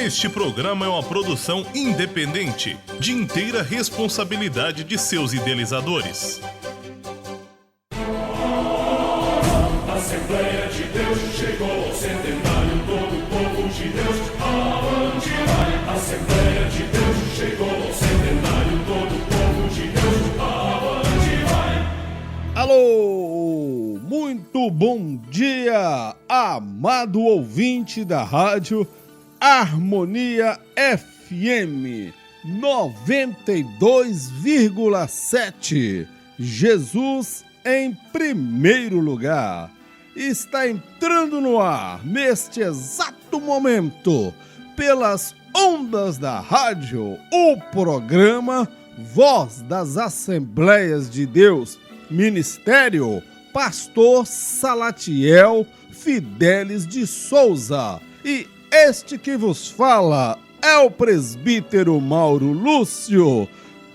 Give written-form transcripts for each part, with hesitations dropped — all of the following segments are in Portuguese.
Este programa é uma produção independente, de inteira responsabilidade de seus idealizadores. Assembleia de Deus, chegou o centenário, todo o povo de Deus, aonde vai? Assembleia de Deus, chegou o centenário, todo o povo de Deus, aonde vai? Alô, muito bom dia, amado ouvinte da rádio Harmonia FM 92,7. Jesus em primeiro lugar. Está entrando no ar, neste exato momento, pelas ondas da rádio, o programa Voz das Assembleias de Deus, Ministério Pastor Salatiel Fidelis de Souza. E este que vos fala é o presbítero Mauro Lúcio.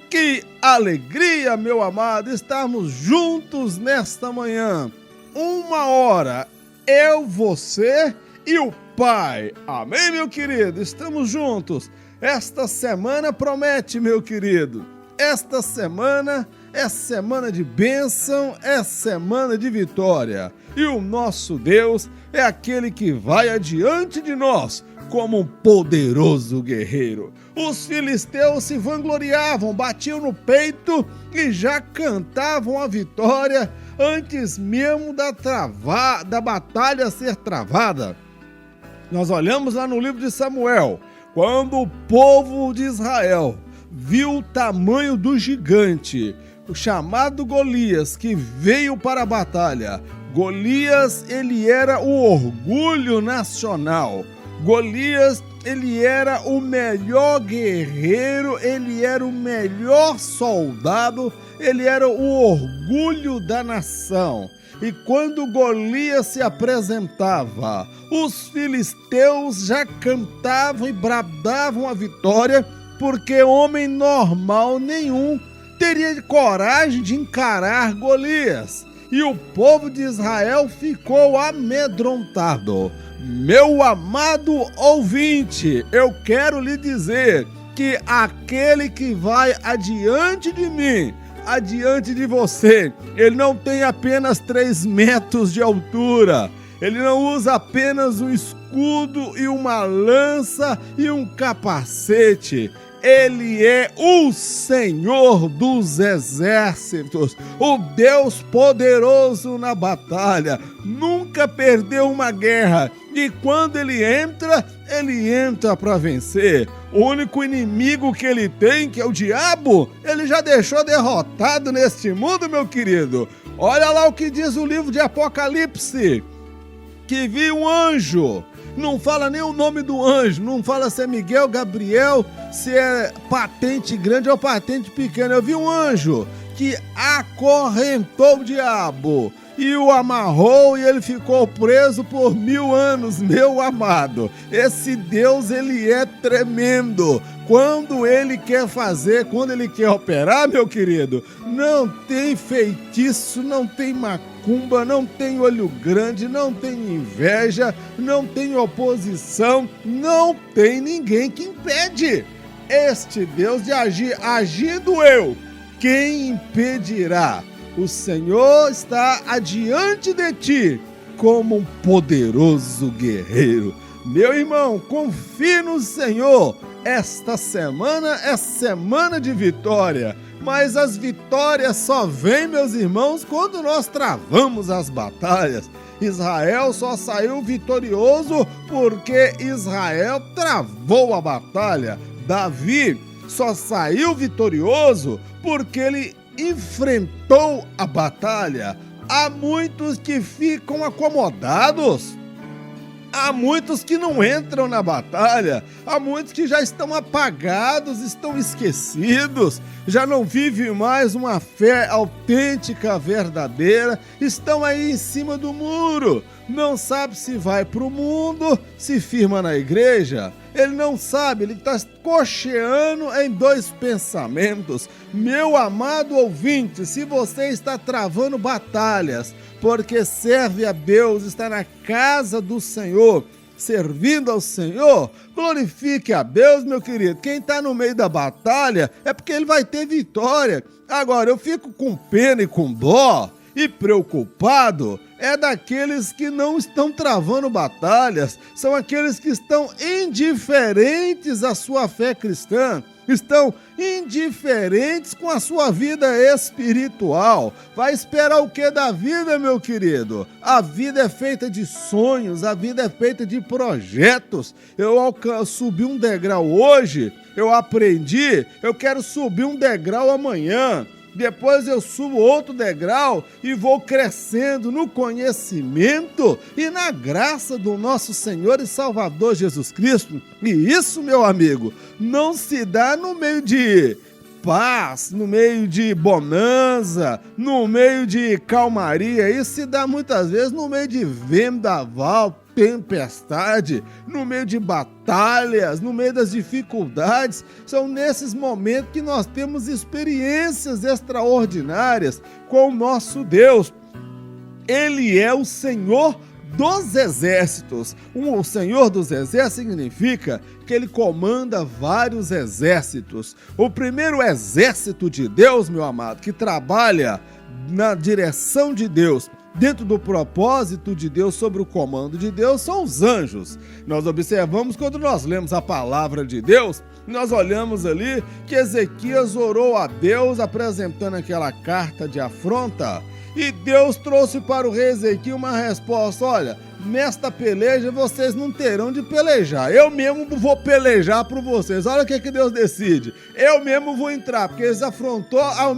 Que alegria, meu amado, estarmos juntos nesta manhã. 1 hora, eu, você e o Pai. Amém, meu querido? Estamos juntos. Esta semana promete, meu querido. Esta semana é semana de bênção, é semana de vitória. E o nosso Deus é aquele que vai adiante de nós como um poderoso guerreiro. Os filisteus se vangloriavam, batiam no peito e já cantavam a vitória antes mesmo da batalha ser travada. Nós olhamos lá no livro de Samuel, quando o povo de Israel viu o tamanho do gigante, o chamado Golias, que veio para a batalha. Golias, ele era o orgulho nacional. Golias, ele era o melhor guerreiro, ele era o melhor soldado, ele era o orgulho da nação. E quando Golias se apresentava, os filisteus já cantavam e bradavam a vitória, porque homem normal nenhum teria coragem de encarar Golias. E o povo de Israel ficou amedrontado. Meu amado ouvinte, eu quero lhe dizer que aquele que vai adiante de mim, adiante de você, ele não tem apenas 3 metros de altura, ele não usa apenas um escudo e uma lança e um capacete. Ele é o Senhor dos exércitos, o Deus poderoso na batalha, nunca perdeu uma guerra e quando ele entra para vencer. O único inimigo que ele tem, que é o diabo, ele já deixou derrotado neste mundo, meu querido. Olha lá o que diz o livro de Apocalipse, que viu um anjo. Não fala nem o nome do anjo, não fala se é Miguel, Gabriel, se é patente grande ou patente pequena. Eu vi um anjo que acorrentou o diabo e o amarrou e ele ficou preso por 1000 anos, meu amado. Esse Deus, ele é tremendo. Quando ele quer fazer, quando ele quer operar, meu querido, não tem feitiço, não tem macumba, não tem olho grande, não tem inveja, não tem oposição, não tem ninguém que impede este Deus de agir. Agindo eu, quem impedirá? O Senhor está adiante de ti como um poderoso guerreiro. Meu irmão, confie no Senhor. Esta semana é semana de vitória, mas as vitórias só vêm, meus irmãos, quando nós travamos as batalhas. Israel só saiu vitorioso porque Israel travou a batalha. Davi só saiu vitorioso porque ele enfrentou a batalha. Há muitos que ficam acomodados. Há muitos que não entram na batalha, há muitos que já estão apagados, estão esquecidos, já não vivem mais uma fé autêntica, verdadeira, estão aí em cima do muro, não sabe se vai para o mundo, se firma na igreja, ele não sabe, ele está cocheando em 2 pensamentos. Meu amado ouvinte, se você está travando batalhas, porque serve a Deus, está na casa do Senhor, servindo ao Senhor, glorifique a Deus, meu querido. Quem está no meio da batalha é porque ele vai ter vitória. Agora, eu fico com pena e com dó e preocupado é daqueles que não estão travando batalhas, são aqueles que estão indiferentes à sua fé cristã, estão indiferentes com a sua vida espiritual. Vai esperar o que da vida, meu querido? A vida é feita de sonhos, a vida é feita de projetos. Eu subi um degrau hoje, eu aprendi, eu quero subir um degrau amanhã. Depois eu subo outro degrau e vou crescendo no conhecimento e na graça do nosso Senhor e Salvador Jesus Cristo. E isso, meu amigo, não se dá no meio de paz, no meio de bonança, no meio de calmaria. Isso se dá muitas vezes no meio de vendaval, tempestade, no meio de batalhas, no meio das dificuldades. São nesses momentos que nós temos experiências extraordinárias com o nosso Deus. Ele é o Senhor dos exércitos. O Senhor dos exércitos significa que ele comanda vários exércitos. O primeiro exército de Deus, meu amado, que trabalha na direção de Deus, dentro do propósito de Deus, sobre o comando de Deus, são os anjos. Nós observamos quando nós lemos a palavra de Deus, nós olhamos ali que Ezequias orou a Deus apresentando aquela carta de afronta, e Deus trouxe para o rei Ezequias uma resposta: olha, nesta peleja vocês não terão de pelejar, eu mesmo vou pelejar por vocês. Olha o que Deus decide: eu mesmo vou entrar, porque eles afrontou o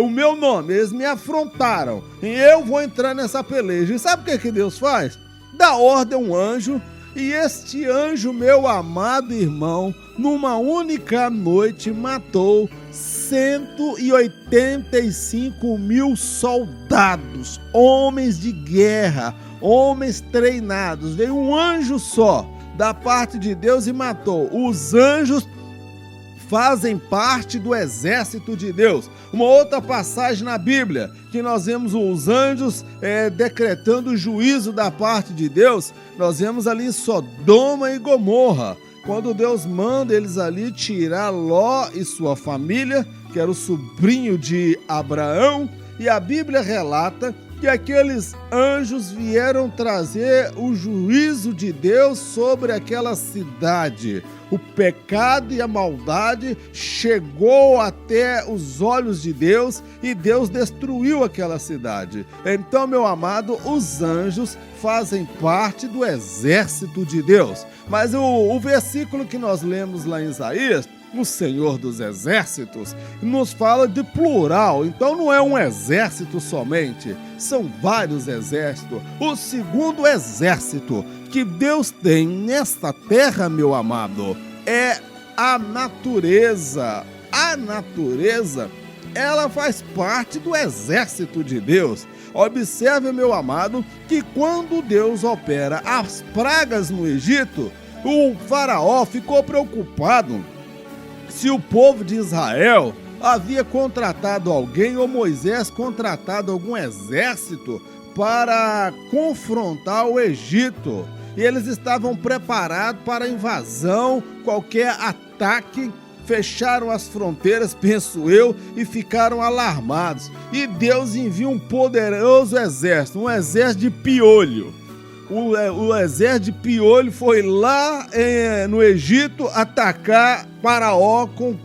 meu nome, eles me afrontaram, e eu vou entrar nessa peleja. E sabe o que Deus faz? Dá ordem a um anjo, e este anjo, meu amado irmão, numa única noite matou 185 mil soldados, homens de guerra, homens treinados. Veio um anjo só da parte de Deus e matou. Os anjos fazem parte do exército de Deus. Uma outra passagem na Bíblia, que nós vemos os anjos decretando o juízo da parte de Deus, nós vemos ali em Sodoma e Gomorra, quando Deus manda eles ali tirar Ló e sua família, que era o sobrinho de Abraão, e a Bíblia relata que aqueles anjos vieram trazer o juízo de Deus sobre aquela cidade. O pecado e a maldade chegou até os olhos de Deus e Deus destruiu aquela cidade. Então, meu amado, os anjos fazem parte do exército de Deus. Mas o versículo que nós lemos lá em Isaías, o Senhor dos Exércitos, nos fala de plural. Então não é um exército somente, são vários exércitos. O segundo exército que Deus tem nesta terra, meu amado, é a natureza. A natureza, ela faz parte do exército de Deus. Observe, meu amado, que quando Deus opera as pragas no Egito, o faraó ficou preocupado se o povo de Israel havia contratado alguém ou Moisés contratado algum exército para confrontar o Egito. E eles estavam preparados para a invasão, qualquer ataque. Fecharam as fronteiras, penso eu, e ficaram alarmados. E Deus envia um poderoso exército, um exército de piolho. O exército de piolho foi lá no Egito atacar Faraó com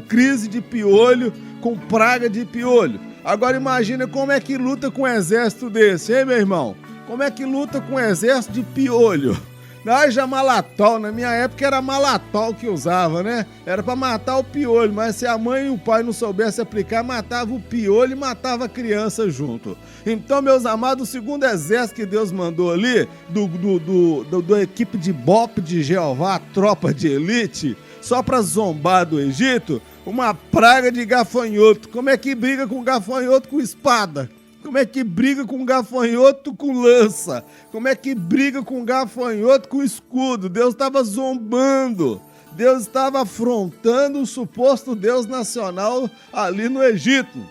crise de piolho, com praga de piolho. Agora imagina como é que luta com um exército desse, hein, meu irmão? Como é que luta com um exército de piolho? Haja malatol, na minha época era malatol que usava, né? Era pra matar o piolho, mas se a mãe e o pai não soubessem aplicar, matava o piolho e matava a criança junto. Então, meus amados, o segundo exército que Deus mandou ali, do equipe de Bope de Jeová, a tropa de elite, só pra zombar do Egito, uma praga de gafanhoto. Como é que briga com gafanhoto com espada? Como é que briga com gafanhoto com lança? Como é que briga com gafanhoto com escudo? Deus estava zombando. Deus estava afrontando o suposto Deus nacional ali no Egito.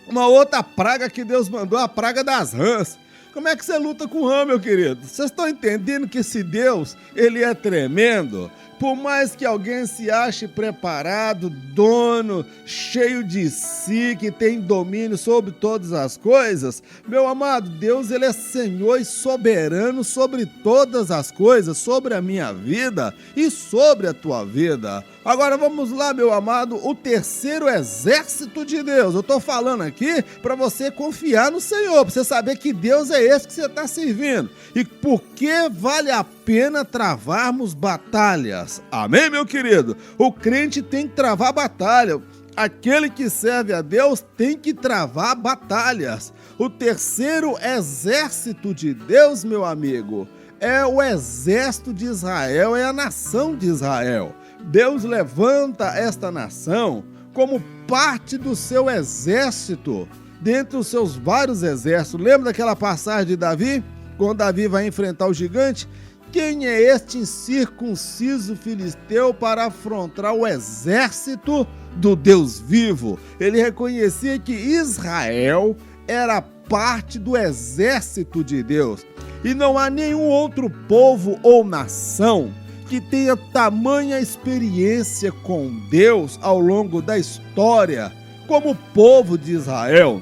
Uma outra praga que Deus mandou, a praga das rãs. Como é que você luta com rã, meu querido? Vocês estão entendendo que esse Deus, ele é tremendo? Por mais que alguém se ache preparado, dono, cheio de si, que tem domínio sobre todas as coisas, meu amado, Deus, ele é Senhor e soberano sobre todas as coisas, sobre a minha vida e sobre a tua vida. Agora vamos lá, meu amado, o terceiro exército de Deus. Eu tô falando aqui para você confiar no Senhor, para você saber que Deus é esse que você está servindo e por que vale a pena travarmos batalhas. Amém, meu querido? O crente tem que travar batalha. Aquele que serve a Deus tem que travar batalhas. O terceiro exército de Deus, meu amigo, é o exército de Israel, é a nação de Israel. Deus levanta esta nação como parte do seu exército, dentre os seus vários exércitos. Lembra daquela passagem de Davi? Quando Davi vai enfrentar o gigante? Quem é este incircunciso filisteu para afrontar o exército do Deus vivo? Ele reconhecia que Israel era parte do exército de Deus. E não há nenhum outro povo ou nação que tenha tamanha experiência com Deus ao longo da história como o povo de Israel.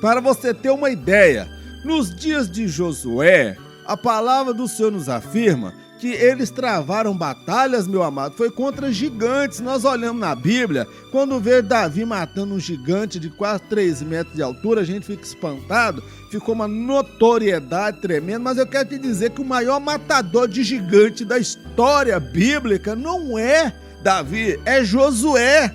Para você ter uma ideia, nos dias de Josué, a palavra do Senhor nos afirma que eles travaram batalhas, meu amado, foi contra gigantes. Nós olhamos na Bíblia, quando vê Davi matando um gigante de quase 3 metros de altura, a gente fica espantado, ficou uma notoriedade tremenda, mas eu quero te dizer que o maior matador de gigante da história bíblica não é Davi, é Josué.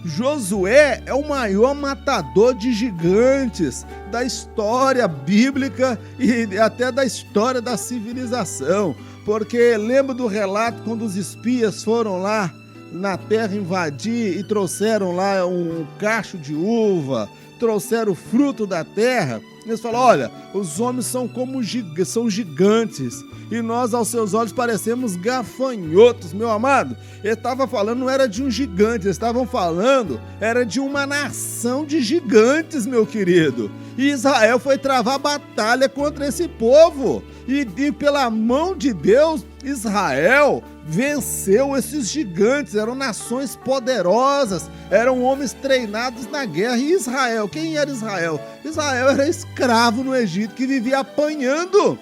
Josué é o maior matador de gigantes da história bíblica e até da história da civilização. Porque lembra do relato quando os espias foram lá na terra invadir e trouxeram lá um cacho de uva, trouxeram o fruto da terra? Eles falaram, olha, os homens são como são gigantes e nós aos seus olhos parecemos gafanhotos, meu amado. Ele estava falando, não era de um gigante, eles estavam falando, era de uma nação de gigantes, meu querido. E Israel foi travar batalha contra esse povo. E pela mão de Deus, Israel venceu esses gigantes. Eram nações poderosas, eram homens treinados na guerra. E Israel, quem era Israel? Israel era escravo no Egito que vivia apanhando.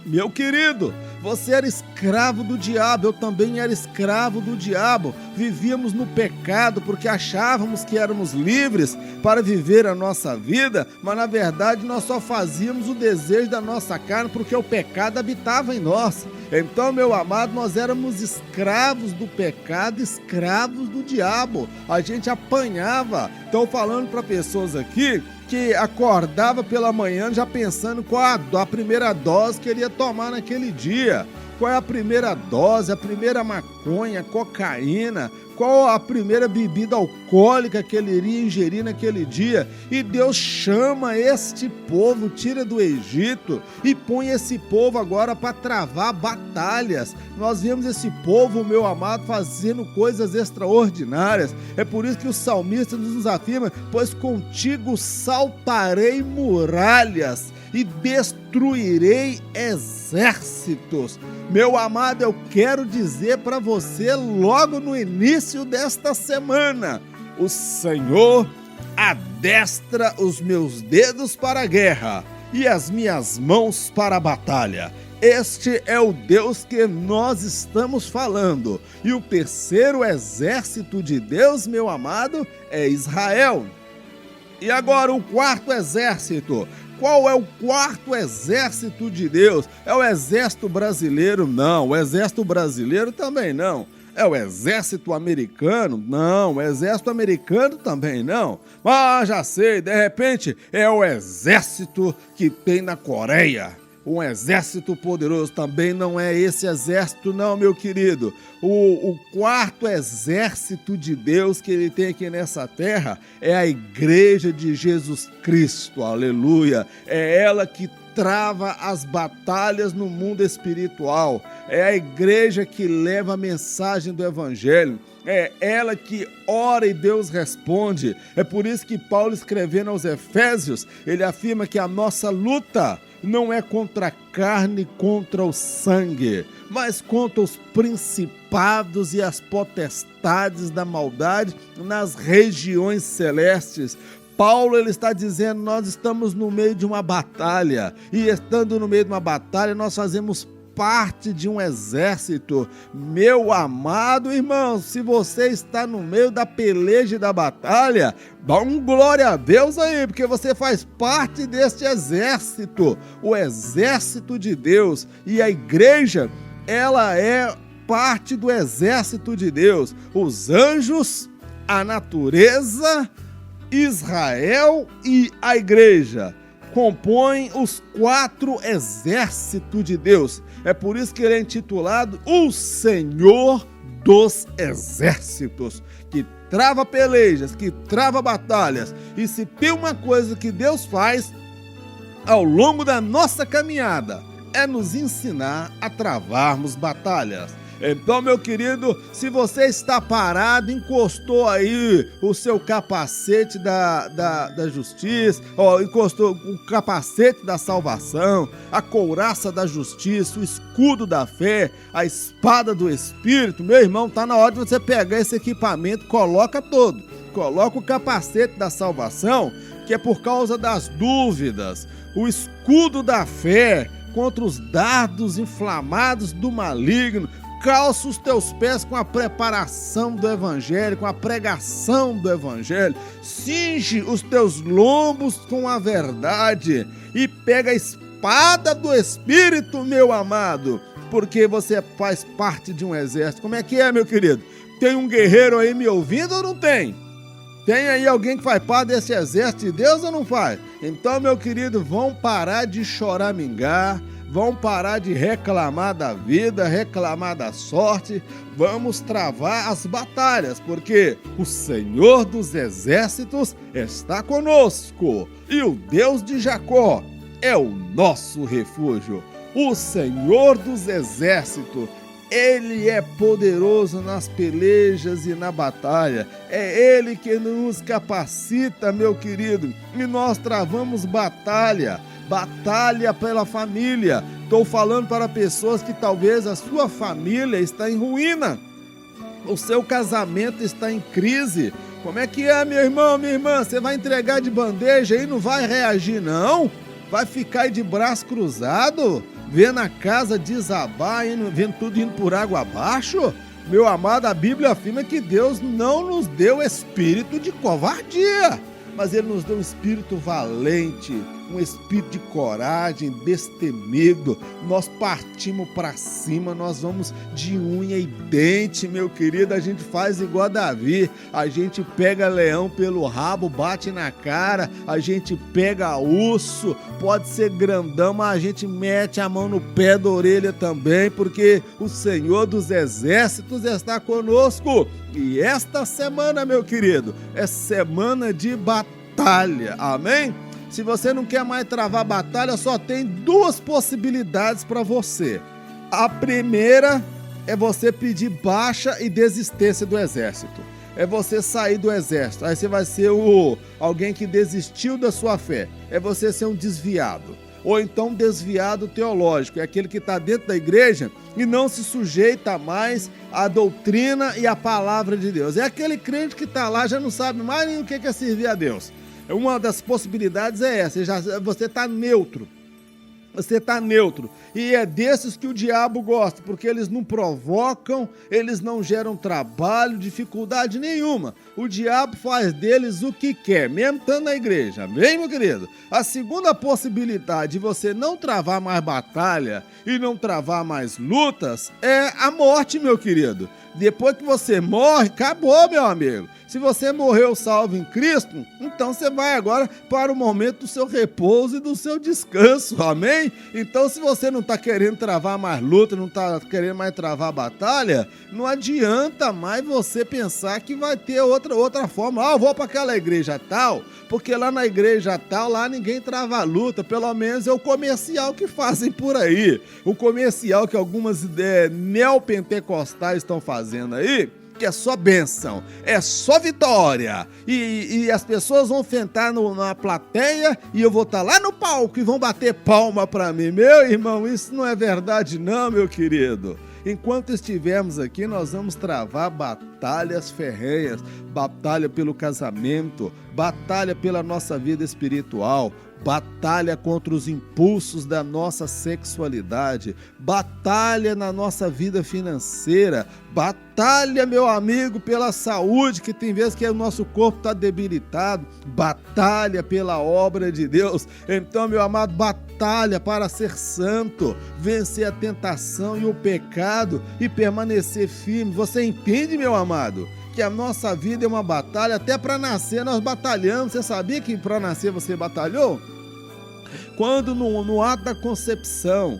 Meu querido, você era escravo do diabo, eu também era escravo do diabo. Vivíamos no pecado porque achávamos que éramos livres para viver a nossa vida, mas na verdade nós só fazíamos o desejo da nossa carne porque o pecado habitava em nós. Então, meu amado, nós éramos escravos do pecado, escravos do diabo. A gente apanhava. Estou falando para pessoas aqui que acordava pela manhã já pensando qual a primeira dose que ele ia tomar naquele dia. Qual é a primeira dose, a primeira maconha, cocaína, qual a primeira bebida alcoólica que ele iria ingerir naquele dia. E Deus chama este povo, tira do Egito e põe esse povo agora para travar batalhas. Nós vemos esse povo, meu amado, fazendo coisas extraordinárias. É por isso que o salmista nos afirma, pois contigo saltarei muralhas e destruirei exércitos. Meu amado, eu quero dizer para você logo no início desta semana, o Senhor adestra os meus dedos para a guerra e as minhas mãos para a batalha. Este é o Deus que nós estamos falando. E o terceiro exército de Deus, meu amado, é Israel. E agora o quarto exército. Qual é o quarto exército de Deus? É o exército brasileiro? Não. O exército brasileiro também não. É o exército americano? Não. O exército americano também não. Mas já sei, de repente é o exército que tem na Coreia. Um exército poderoso também não é esse exército não, meu querido. O quarto exército de Deus que ele tem aqui nessa terra é a igreja de Jesus Cristo, aleluia. É ela que trava as batalhas no mundo espiritual. É a igreja que leva a mensagem do evangelho. É ela que ora e Deus responde. É por isso que Paulo, escrevendo aos Efésios, ele afirma que a nossa luta não é contra a carne e contra o sangue, mas contra os principados e as potestades da maldade nas regiões celestes. Paulo, ele está dizendo, nós estamos no meio de uma batalha, e estando no meio de uma batalha, nós fazemos parte de um exército. Meu amado irmão, se você está no meio da peleja e da batalha, dá um glória a Deus aí, porque você faz parte deste exército, o exército de Deus. E a igreja, ela é parte do exército de Deus. Os anjos, a natureza, Israel e a igreja compõem os 4 exércitos de Deus. É por isso que ele é intitulado o Senhor dos Exércitos, que trava pelejas, que trava batalhas. E se tem uma coisa que Deus faz ao longo da nossa caminhada, é nos ensinar a travarmos batalhas. Então, meu querido, se você está parado, encostou aí o seu capacete da justiça, encostou o capacete da salvação, a couraça da justiça, o escudo da fé, a espada do Espírito, meu irmão, tá na hora de você pegar esse equipamento, coloca todo. Coloca o capacete da salvação, que é por causa das dúvidas, o escudo da fé contra os dardos inflamados do maligno. Calça os teus pés com a preparação do evangelho, com a pregação do evangelho. Cinge os teus lombos com a verdade e pega a espada do Espírito, meu amado, porque você faz parte de um exército. Como é que é, meu querido? Tem um guerreiro aí me ouvindo ou não tem? Tem aí alguém que faz parte desse exército de Deus ou não faz? Então, meu querido, vão parar de choramingar, vão parar de reclamar da vida, reclamar da sorte. Vamos travar as batalhas, porque o Senhor dos Exércitos está conosco e o Deus de Jacó é o nosso refúgio. O Senhor dos Exércitos, Ele é poderoso nas pelejas e na batalha. É Ele que nos capacita, meu querido, e nós travamos batalha pela família. Estou falando para pessoas que talvez a sua família está em ruína, o seu casamento está em crise. Como é que é, meu irmão, minha irmã? Você vai entregar de bandeja e não vai reagir, não? Vai ficar aí de braço cruzado, vendo a casa desabar, vendo tudo indo por água abaixo? Meu amado, a Bíblia afirma que Deus não nos deu espírito de covardia, mas Ele nos deu um espírito valente, um espírito de coragem, destemido. Nós partimos para cima, nós vamos de unha e dente, meu querido. A gente faz igual a Davi, a gente pega leão pelo rabo, bate na cara, a gente pega urso, pode ser grandão, mas a gente mete a mão no pé da orelha também, porque o Senhor dos Exércitos está conosco. E esta semana, meu querido, é semana de batalha, amém? Se você não quer mais travar batalha, só tem 2 possibilidades para você. A primeira é você pedir baixa e desistência do exército. É você sair do exército. Aí você vai ser alguém que desistiu da sua fé. É você ser um desviado. Ou então desviado teológico. É aquele que está dentro da igreja e não se sujeita mais à doutrina e à palavra de Deus. É aquele crente que está lá, já não sabe mais nem o que é servir a Deus. Uma das possibilidades é essa, você está neutro. Você está neutro. E é desses que o diabo gosta, porque eles não provocam, eles não geram trabalho, dificuldade nenhuma. O diabo faz deles o que quer, mesmo estando na igreja. Amém, meu querido? A segunda possibilidade de você não travar mais batalha e não travar mais lutas é a morte, meu querido. Depois que você morre, acabou, meu amigo. Se você morreu salvo em Cristo, então você vai agora para o momento do seu repouso e do seu descanso, amém? Então, se você não está querendo travar mais luta, não está querendo mais travar batalha, não adianta mais você pensar que vai ter outra forma. Eu vou para aquela igreja tal, porque lá na igreja tal, lá ninguém trava luta, pelo menos é o comercial que fazem por aí. O comercial que algumas neopentecostais estão fazendo aí, que é só bênção, é só vitória, e as pessoas vão sentar na plateia e eu vou estar lá no palco e vão bater palma para mim. Meu irmão, isso não é verdade não, meu querido. Enquanto estivermos aqui, nós vamos travar batalhas ferrenhas, batalha pelo casamento, batalha pela nossa vida espiritual, batalha contra os impulsos da nossa sexualidade, batalha na nossa vida financeira, batalha, meu amigo, pela saúde, que tem vezes que o nosso corpo está debilitado, batalha pela obra de Deus. Então, meu amado, batalha para ser santo, vencer a tentação e o pecado e permanecer firme. Você entende, meu amado? Que a nossa vida é uma batalha, até para nascer nós batalhamos. Você sabia que para nascer você batalhou? Quando no ato da concepção,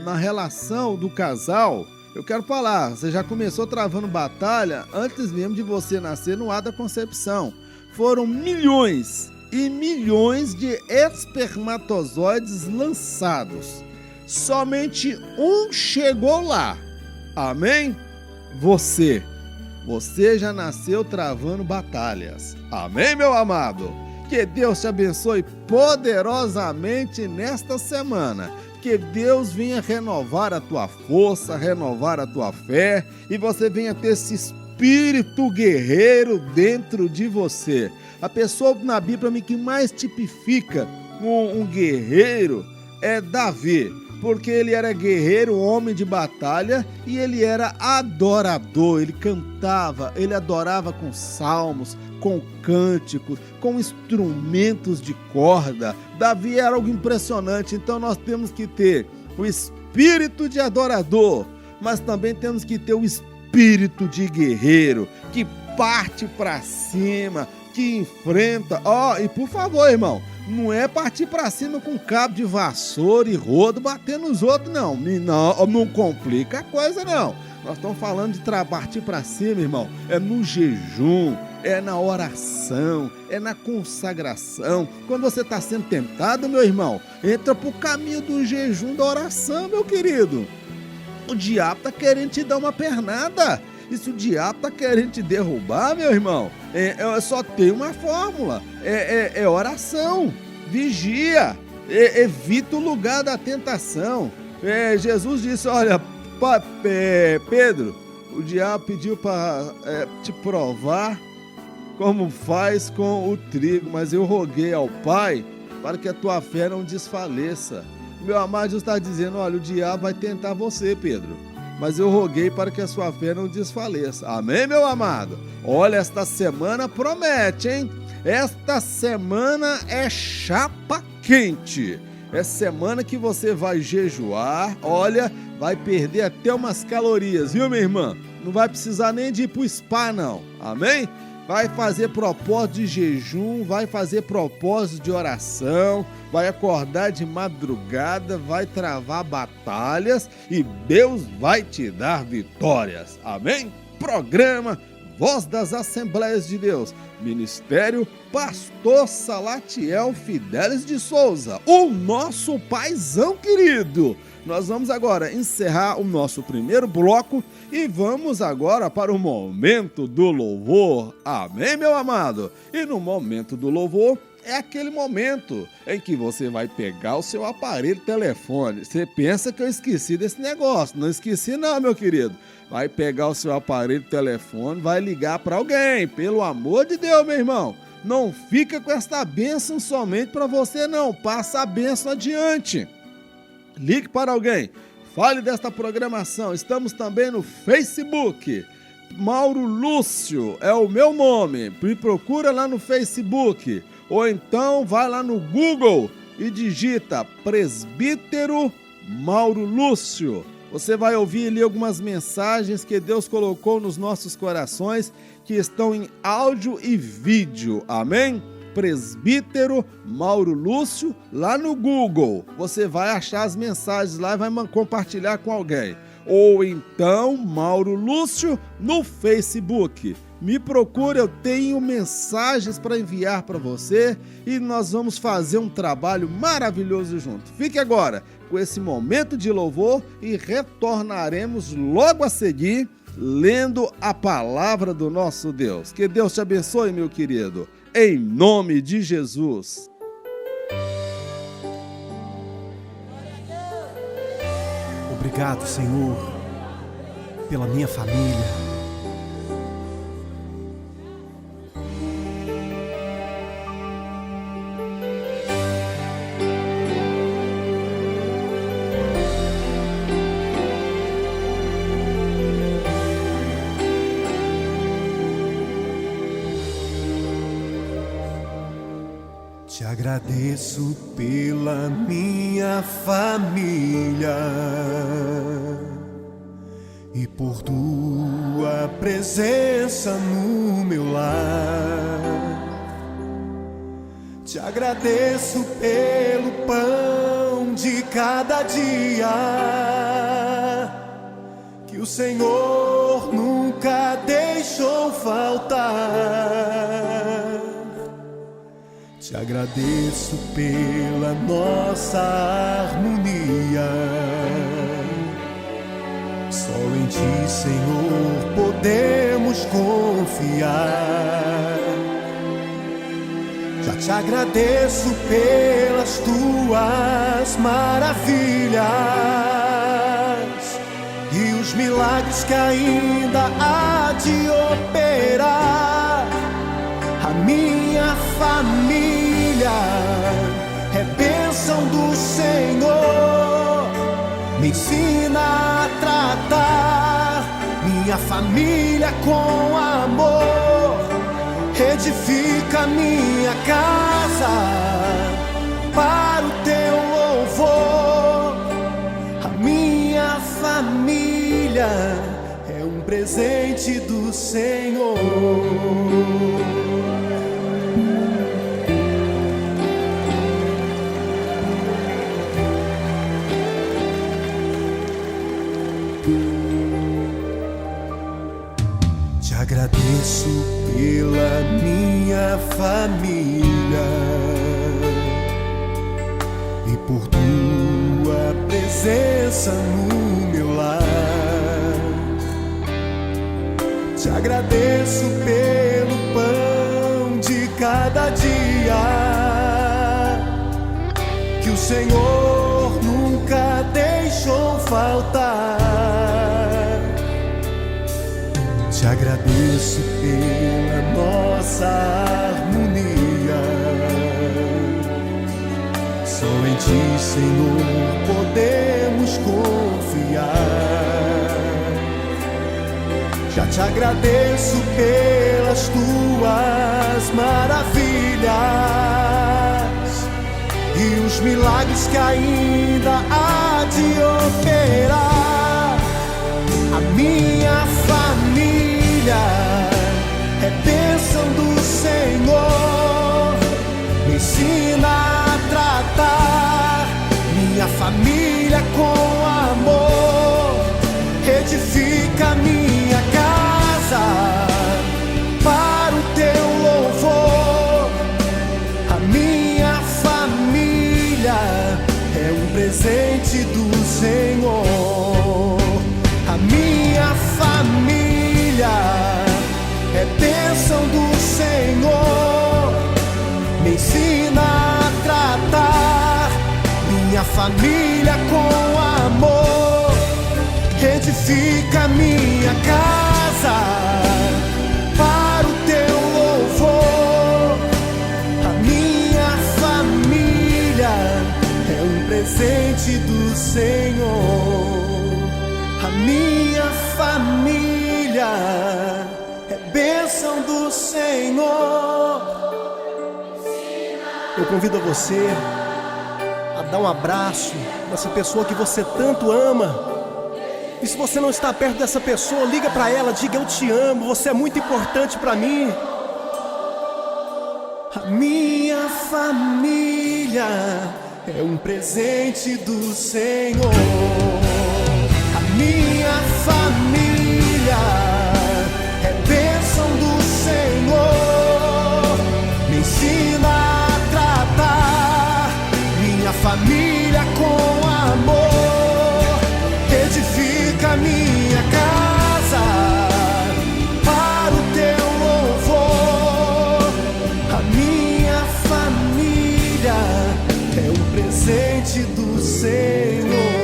na relação do casal, eu quero falar, você já começou travando batalha antes mesmo de você nascer no ato da concepção. Foram milhões e milhões de espermatozoides lançados. Somente um chegou lá. Amém? Você já nasceu travando batalhas. Amém, meu amado? Que Deus te abençoe poderosamente nesta semana. Que Deus venha renovar a tua força, renovar a tua fé, e você venha ter esse espírito guerreiro dentro de você. A pessoa na Bíblia que mais tipifica um guerreiro é Davi, porque ele era guerreiro, homem de batalha, e ele era adorador. Ele cantava, ele adorava com salmos, com cânticos, com instrumentos de corda. Davi era algo impressionante. Então nós temos que ter o espírito de adorador, mas também temos que ter o espírito de guerreiro, que parte para cima, que enfrenta. E por favor, irmão, não é partir pra cima com cabo de vassoura e rodo batendo nos outros, não. Não complica a coisa, não. Nós estamos falando de partir pra cima, irmão. É no jejum, é na oração, é na consagração. Quando você está sendo tentado, meu irmão, entra pro caminho do jejum, da oração, meu querido. O diabo tá querendo te dar uma pernada. E se o diabo tá querendo te derrubar, meu irmão, só tem uma fórmula, é oração, vigia, evita o lugar da tentação. Jesus disse, olha, Pedro, o diabo pediu para te provar como faz com o trigo, mas eu roguei ao Pai para que a tua fé não desfaleça. Meu amado, Jesus está dizendo, olha, o diabo vai tentar você, Pedro, mas eu roguei para que a sua fé não desfaleça. Amém, meu amado? Olha, esta semana promete, hein? Esta semana é chapa quente. É semana que você vai jejuar, olha, vai perder até umas calorias, viu, minha irmã? Não vai precisar nem de ir pro spa, não. Amém? Vai fazer propósito de jejum, vai fazer propósito de oração, vai acordar de madrugada, vai travar batalhas e Deus vai te dar vitórias. Amém? Programa Voz das Assembleias de Deus, Ministério Pastor Salatiel Fidelis de Souza, o nosso paizão querido. Nós vamos agora encerrar o nosso primeiro bloco e vamos agora para o momento do louvor. Amém, meu amado? E no momento do louvor é aquele momento em que você vai pegar o seu aparelho telefone. Você pensa que eu esqueci desse negócio? Não esqueci não, meu querido. Vai pegar o seu aparelho telefone, vai ligar para alguém. Pelo amor de Deus, meu irmão. Não fica com esta bênção somente para você, não. Passa a bênção adiante. Ligue para alguém, fale desta programação. Estamos também no Facebook. Mauro Lúcio é o meu nome. Me procura lá no Facebook. Ou então vai lá no Google e digita Presbítero Mauro Lúcio. Você vai ouvir ali algumas mensagens que Deus colocou nos nossos corações, que estão em áudio e vídeo, amém? Presbítero Mauro Lúcio, lá no Google. Você vai achar as mensagens lá e vai compartilhar com alguém. Ou então, Mauro Lúcio no Facebook. Me procura, eu tenho mensagens para enviar para você e nós vamos fazer um trabalho maravilhoso junto. Fique agora com esse momento de louvor e retornaremos logo a seguir lendo a palavra do nosso Deus. Que Deus te abençoe, meu querido, em nome de Jesus. Obrigado, Senhor, pela minha família. Te agradeço pela minha família e por tua presença no meu lar. Te agradeço pelo pão de cada dia que o Senhor nunca deixou faltar. Te agradeço pela nossa harmonia. Só em Ti, Senhor, podemos confiar. Já te agradeço pelas Tuas maravilhas e os milagres que ainda há de operar. A minha família é bênção do Senhor. Me ensina a tratar minha família com amor. Edifica minha casa para o Teu louvor. A minha família é um presente do Senhor. Te agradeço pela minha família e por Tua presença no meu lar. Te agradeço pelo pão de cada dia que o Senhor nunca deixou faltar. Te agradeço pela nossa harmonia. Só em Ti, Senhor, podemos confiar. Já te agradeço pelas Tuas maravilhas e os milagres que ainda há de operar. A minha família é bênção do Senhor. Me ensina a tratar minha família com amor. Edifica minha casa para o Teu louvor. A minha família é um presente do Senhor. A minha família é bênção do Senhor. Me ensina a tratar minha família com amor. Edifica minha casa para o Teu louvor. A minha família é um presente do Senhor. A minha família é bênção do Senhor. Eu convido você a dar um abraço nessa pessoa que você tanto ama E se você não está perto dessa pessoa, liga para ela, diga: eu te amo, você é muito importante para mim. A minha família é um presente do Senhor. A minha família é bênção do Senhor. Me ensina a tratar minha família com amor. Edifica minha casa para o teu louvor. A minha família é um presente do Senhor.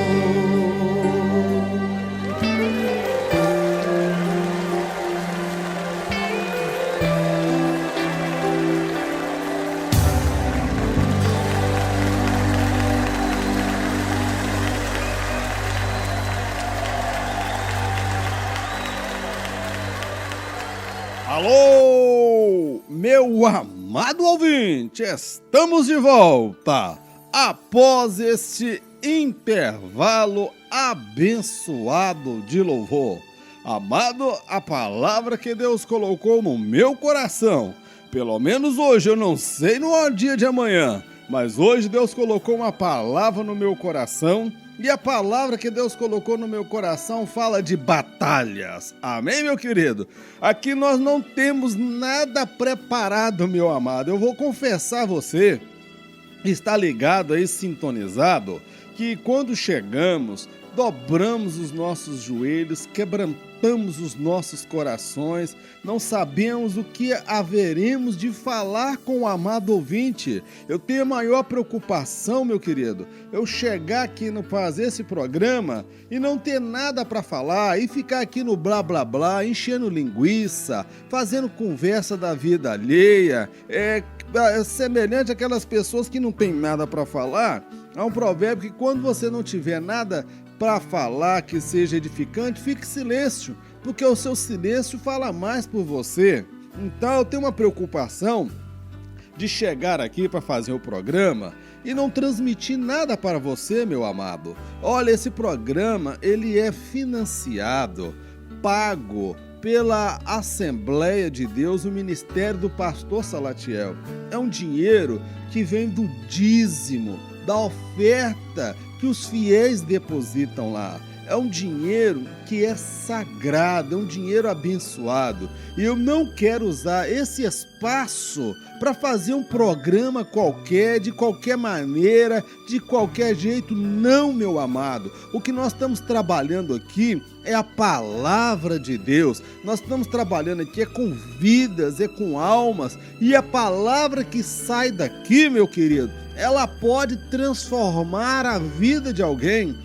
Alô, meu amado ouvinte, estamos de volta após este intervalo abençoado de louvor. Amado, a palavra que Deus colocou no meu coração, pelo menos hoje, eu não sei no dia de amanhã, mas hoje Deus colocou uma palavra no meu coração. E a palavra que Deus colocou no meu coração fala de batalhas. Amém, meu querido? Aqui nós não temos nada preparado, meu amado. Eu vou confessar a você, está ligado aí, sintonizado, que quando chegamos, dobramos os nossos joelhos, quebrantamos os nossos corações, não sabemos o que haveremos de falar com o amado ouvinte. Eu tenho a maior preocupação, meu querido, eu chegar aqui no fazer esse programa e não ter nada para falar e ficar aqui no blá blá blá, enchendo linguiça, fazendo conversa da vida alheia, semelhante àquelas pessoas que não tem nada para falar. Há um provérbio que quando você não tiver nada para falar que seja edificante, fique em silêncio, porque o seu silêncio fala mais por você. Então eu tenho uma preocupação de chegar aqui para fazer o programa e não transmitir nada para você, meu amado. Olha, esse programa, ele é financiado, pago pela Assembleia de Deus, o Ministério do Pastor Salatiel. É um dinheiro que vem do dízimo, da oferta que os fiéis depositam lá. É um dinheiro que é sagrado, é um dinheiro abençoado. E eu não quero usar esse espaço para fazer um programa qualquer, de qualquer maneira, de qualquer jeito. Não, meu amado. O que nós estamos trabalhando aqui é a palavra de Deus. Nós estamos trabalhando aqui com vidas, com almas. E a palavra que sai daqui, meu querido, ela pode transformar a vida de alguém,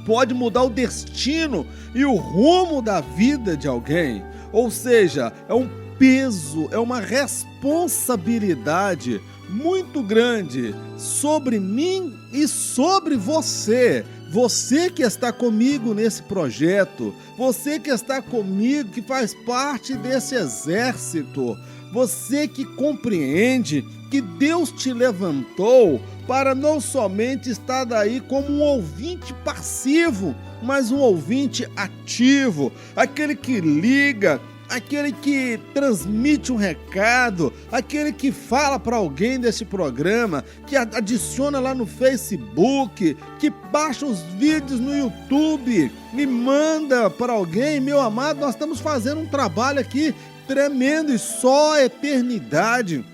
pode mudar o destino e o rumo da vida de alguém. Ou seja, é um peso, é uma responsabilidade muito grande sobre mim e sobre você. Você que está comigo nesse projeto, você que está comigo, que faz parte desse exército, você que compreende que Deus te levantou para não somente estar daí como um ouvinte passivo, mas um ouvinte ativo, aquele que liga, aquele que transmite um recado, aquele que fala para alguém desse programa, que adiciona lá no Facebook, que baixa os vídeos no YouTube e manda para alguém. Meu amado, nós estamos fazendo um trabalho aqui tremendo e só a eternidade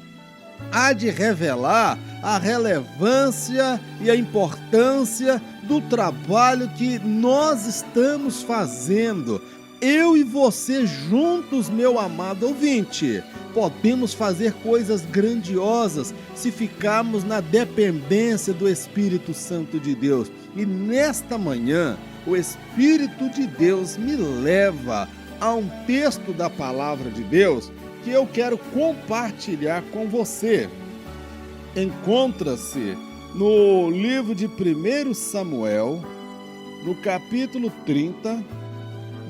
há de revelar a relevância e a importância do trabalho que nós estamos fazendo. Eu e você juntos, meu amado ouvinte, podemos fazer coisas grandiosas se ficarmos na dependência do Espírito Santo de Deus. E nesta manhã, o Espírito de Deus me leva a um texto da Palavra de Deus que eu quero compartilhar com você. Encontra-se no livro de 1 Samuel, no capítulo 30,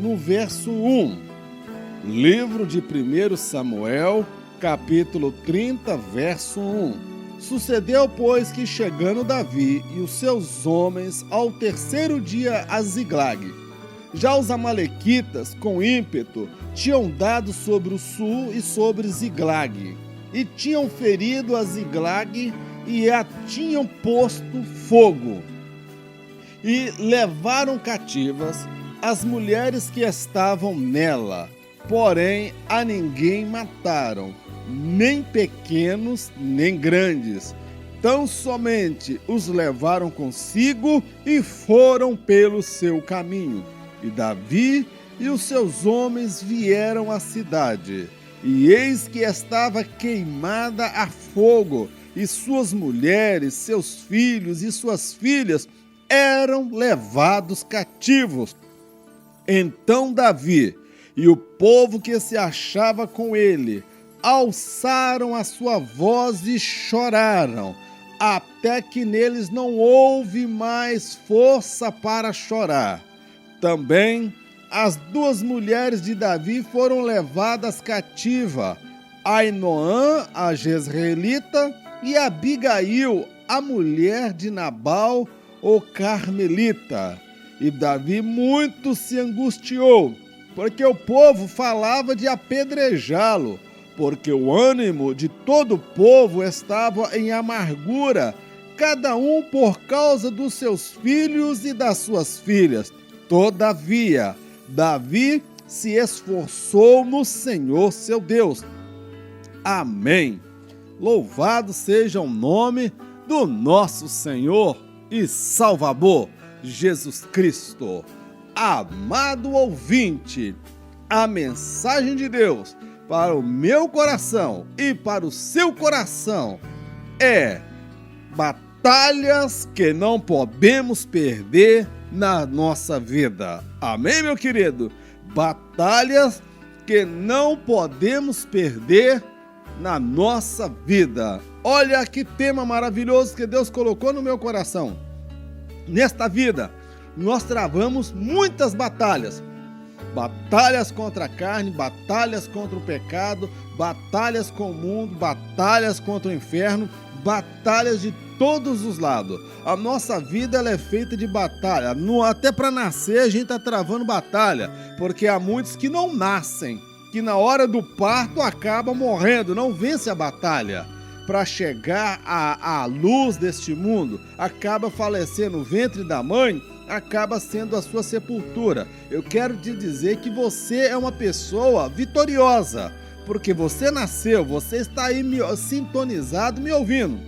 no verso 1. Livro de 1 Samuel, capítulo 30, verso 1. Sucedeu, pois, que chegando Davi e os seus homens ao terceiro dia a Ziglag, Já os amalequitas, com ímpeto, tinham dado sobre o sul e sobre Ziglag, e tinham ferido a Ziglag e a tinham posto fogo. E levaram cativas as mulheres que estavam nela, porém a ninguém mataram, nem pequenos nem grandes. Tão somente os levaram consigo e foram pelo seu caminho. E Davi e os seus homens vieram à cidade, e eis que estava queimada a fogo, e suas mulheres, seus filhos e suas filhas eram levados cativos. Então Davi e o povo que se achava com ele alçaram a sua voz e choraram, até que neles não houve mais força para chorar. Também as duas mulheres de Davi foram levadas cativa, Ainoã, a jezreelita, e Abigail, a mulher de Nabal, o carmelita. E Davi muito se angustiou, porque o povo falava de apedrejá-lo, porque o ânimo de todo o povo estava em amargura, cada um por causa dos seus filhos e das suas filhas. Todavia, Davi se esforçou no Senhor seu Deus. Amém. Louvado seja o nome do nosso Senhor e Salvador, Jesus Cristo. Amado ouvinte, a mensagem de Deus para o meu coração e para o seu coração é: batalhas que não podemos perder na nossa vida. Amém, meu querido? Batalhas que não podemos perder na nossa vida. Olha que tema maravilhoso que Deus colocou no meu coração. Nesta vida, nós travamos muitas batalhas. Batalhas contra a carne, batalhas contra o pecado, batalhas com o mundo, batalhas contra o inferno, batalhas de todos os lados. A nossa vida ela é feita de batalha. Até para nascer a gente está travando batalha, porque há muitos que não nascem, que na hora do parto acabam morrendo, não vence a batalha. Para chegar à luz deste mundo, acaba falecendo no ventre da mãe, acaba sendo a sua sepultura. Eu quero te dizer que você é uma pessoa vitoriosa, porque você nasceu, você está aí sintonizado, me ouvindo.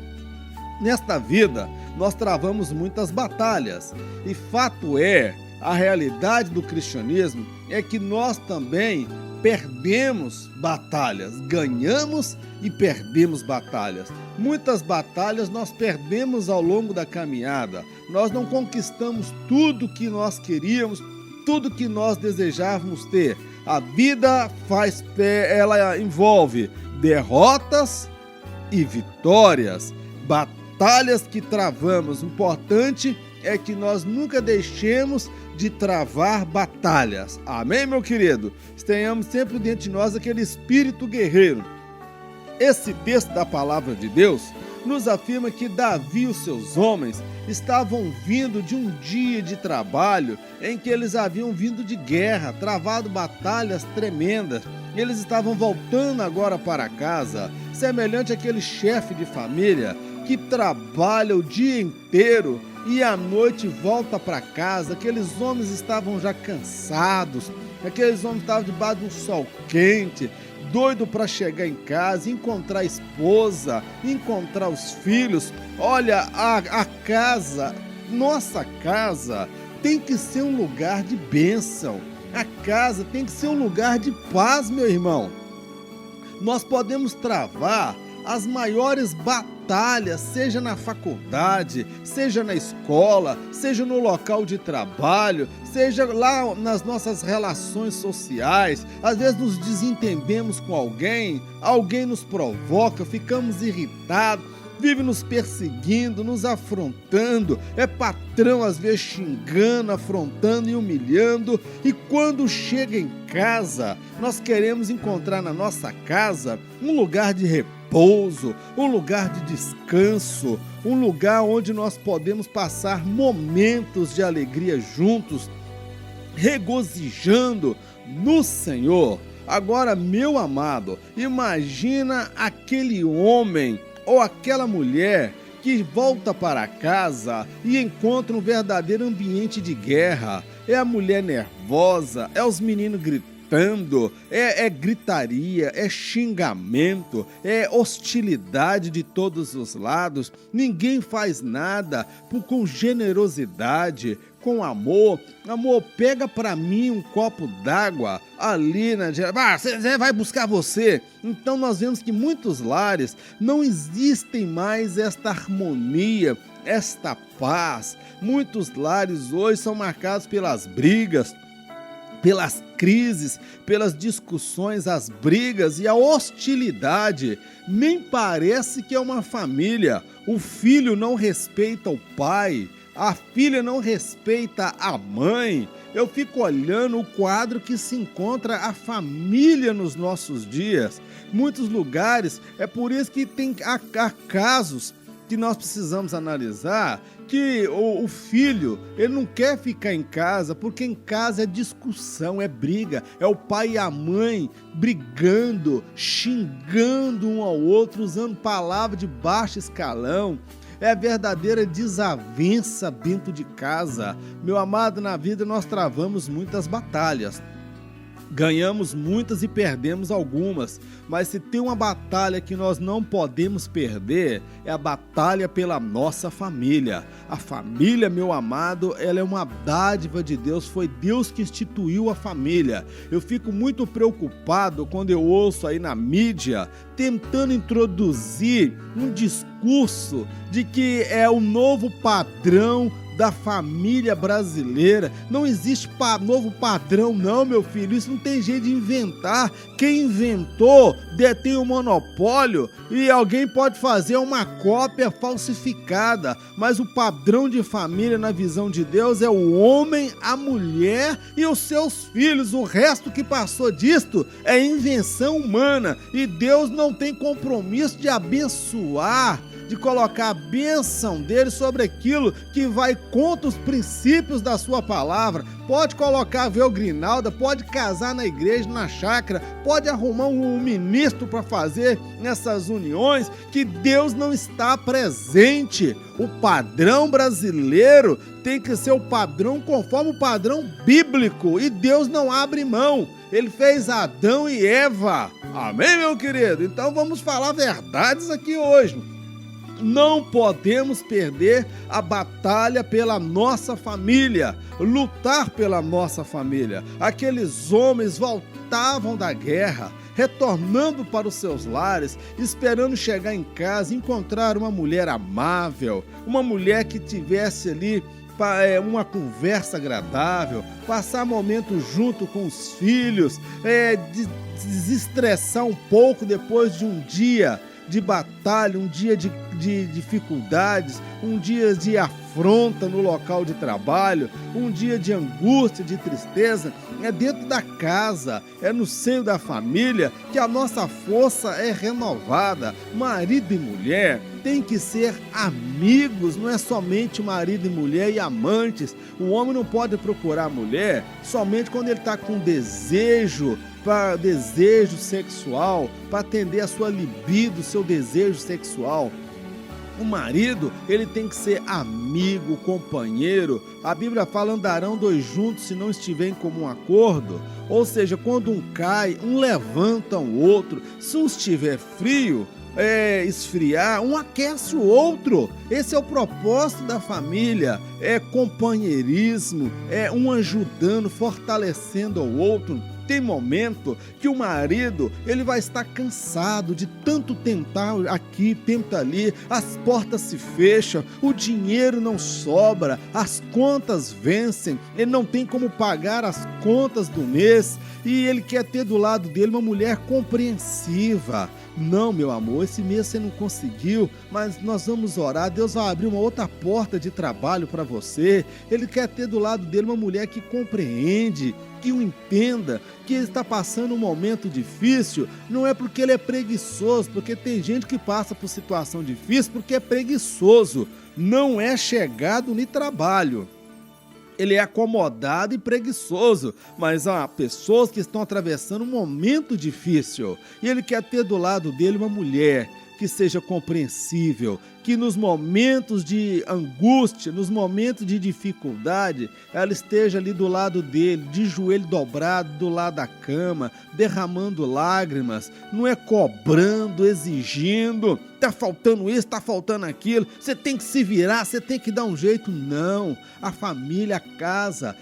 Nesta vida, nós travamos muitas batalhas, e fato é, a realidade do cristianismo é que nós também perdemos batalhas, ganhamos e perdemos batalhas. Muitas batalhas nós perdemos ao longo da caminhada. Nós não conquistamos tudo que nós queríamos, tudo que nós desejávamos ter. A vida ela envolve derrotas e vitórias, batalhas que travamos. O importante é que nós nunca deixemos de travar batalhas. Amém, meu querido? Tenhamos sempre dentro de nós aquele espírito guerreiro. Esse texto da palavra de Deus nos afirma que Davi e os seus homens estavam vindo de um dia de trabalho em que eles haviam vindo de guerra, travado batalhas tremendas. Eles estavam voltando agora para casa, semelhante àquele chefe de família que trabalha o dia inteiro e à noite volta para casa. Aqueles homens estavam já cansados, aqueles homens estavam debaixo de um sol quente, doido para chegar em casa, encontrar a esposa, encontrar os filhos. Olha, a casa, nossa casa, tem que ser um lugar de bênção. A casa tem que ser um lugar de paz, meu irmão. Nós podemos travar as maiores batalhas, seja na faculdade, seja na escola, seja no local de trabalho, seja lá nas nossas relações sociais. Às vezes nos desentendemos com alguém, alguém nos provoca, ficamos irritados, vive nos perseguindo, nos afrontando, é patrão às vezes xingando, afrontando e humilhando, e quando chega em casa, nós queremos encontrar na nossa casa um lugar de repouso, um lugar de descanso, um lugar onde nós podemos passar momentos de alegria juntos. regozijando no Senhor. Agora, meu amado, imagina aquele homem ou aquela mulher que volta para casa e encontra um verdadeiro ambiente de guerra. É a mulher nervosa, é os meninos gritando, é gritaria, é xingamento, é hostilidade de todos os lados. Ninguém faz nada com generosidade, com amor. Amor, pega pra mim um copo d'água ali na... Você vai buscar você. Então nós vemos que muitos lares não existem mais esta harmonia, esta paz. Muitos lares hoje são marcados pelas brigas, pelas crises, pelas discussões, as brigas e a hostilidade. Nem parece que é uma família. O filho não respeita o pai, a filha não respeita a mãe. Eu fico olhando o quadro que se encontra a família nos nossos dias. Muitos lugares, é por isso que há casos que nós precisamos analisar, que o filho, ele não quer ficar em casa, porque em casa é discussão, é briga, é o pai e a mãe brigando, xingando um ao outro, usando palavras de baixo escalão. É a verdadeira desavença dentro de casa. Meu amado, na vida nós travamos muitas batalhas. Ganhamos muitas e perdemos algumas, mas se tem uma batalha que nós não podemos perder, é a batalha pela nossa família. A família, meu amado, ela é uma dádiva de Deus, foi Deus que instituiu a família. Eu fico muito preocupado quando eu ouço aí na mídia, tentando introduzir um discurso de que é o novo padrão da família brasileira. Não existe novo padrão não, meu filho, isso não tem jeito de inventar. Quem inventou detém o monopólio e alguém pode fazer uma cópia falsificada, mas o padrão de família na visão de Deus é o homem, a mulher e os seus filhos. O resto que passou disto é invenção humana e Deus não tem compromisso de abençoar, de colocar a bênção dele sobre aquilo que vai contra os princípios da sua palavra. Pode colocar véu grinalda, pode casar na igreja, na chácara, pode arrumar um ministro para fazer nessas uniões, que Deus não está presente. O padrão brasileiro tem que ser o padrão conforme o padrão bíblico, e Deus não abre mão. Ele fez Adão e Eva. Amém, meu querido? Então vamos falar verdades aqui hoje. Não podemos perder a batalha pela nossa família, lutar pela nossa família. Aqueles homens voltavam da guerra, retornando para os seus lares, esperando chegar em casa e encontrar uma mulher amável, uma mulher que tivesse ali uma conversa agradável, passar momentos junto com os filhos, desestressar um pouco depois de um dia de batalha, um dia de dificuldades, um dia de afronta no local de trabalho, um dia de angústia, de tristeza. É dentro da casa, é no seio da família que a nossa força é renovada. Marido e mulher têm que ser amigos, não é somente marido e mulher e amantes. O homem não pode procurar a mulher somente quando ele está com desejo sexual, para atender a sua libido, seu desejo sexual. O marido, ele tem que ser amigo, companheiro. A Bíblia fala: andarão dois juntos se não estiver em comum acordo. Ou seja, quando um cai, um levanta o outro. Se um estiver frio, esfriar, um aquece o outro. Esse é o propósito da família, é companheirismo, é um ajudando, fortalecendo o outro. Tem momento que o marido, ele vai estar cansado de tanto tentar aqui, tenta ali, as portas se fecham, o dinheiro não sobra, as contas vencem, ele não tem como pagar as contas do mês e ele quer ter do lado dele uma mulher compreensiva. Não, meu amor, esse mês você não conseguiu, mas nós vamos orar, Deus vai abrir uma outra porta de trabalho para você. Ele quer ter do lado dele uma mulher que compreende, que o entenda, que ele está passando um momento difícil. Não é porque ele é preguiçoso, porque tem gente que passa por situação difícil porque é preguiçoso, não é chegado no trabalho. Ele é acomodado e preguiçoso, mas há pessoas que estão atravessando um momento difícil e ele quer ter do lado dele uma mulher que seja compreensível, que nos momentos de angústia, nos momentos de dificuldade, ela esteja ali do lado dele, de joelho dobrado, do lado da cama, derramando lágrimas, não é cobrando, exigindo, tá faltando isso, tá faltando aquilo, você tem que se virar, você tem que dar um jeito. Não, a família, a casa,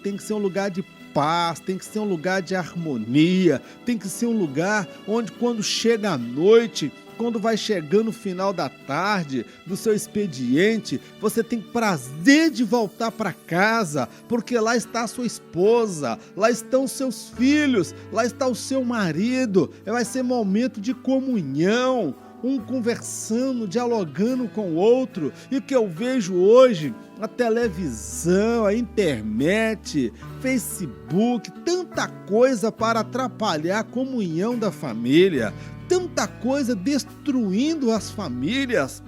tem que ser um lugar de paz, tem que ser um lugar de harmonia, tem que ser um lugar onde quando chega a noite, quando vai chegando o final da tarde do seu expediente, você tem prazer de voltar para casa, porque lá está a sua esposa, lá estão os seus filhos, lá está o seu marido, vai ser momento de comunhão, um conversando, dialogando com o outro. E o que eu vejo hoje, a televisão, a internet, Facebook, tanta coisa para atrapalhar a comunhão da família, tanta coisa destruindo as famílias.